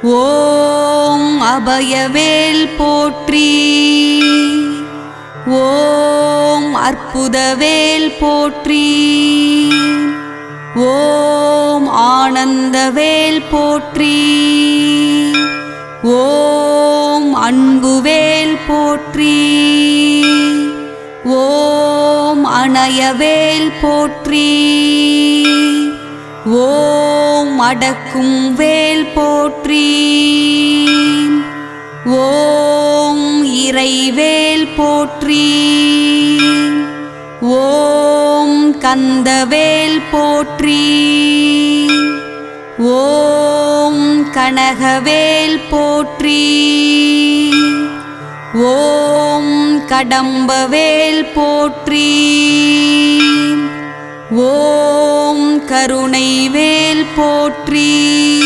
ஓம் அபயவேல் போற்றி. ஓம் அற்புதவேல் போற்றி. ஓம் ஆனந்தவேல் போற்றி. ஓம் அன்புவேல் போற்றி. ஓம் அணையவேல் போற்றி. ஓம் அடக்கும் வேல் போற்றி. ஓம் இறைவேல் போற்றி. ஓம் கந்தவேல் போற்றி. ஓம் கனகவேல் போற்றி. ஓம் கடம்பவேல் போற்றி. ஓம் கருணைவேல் போற்றி.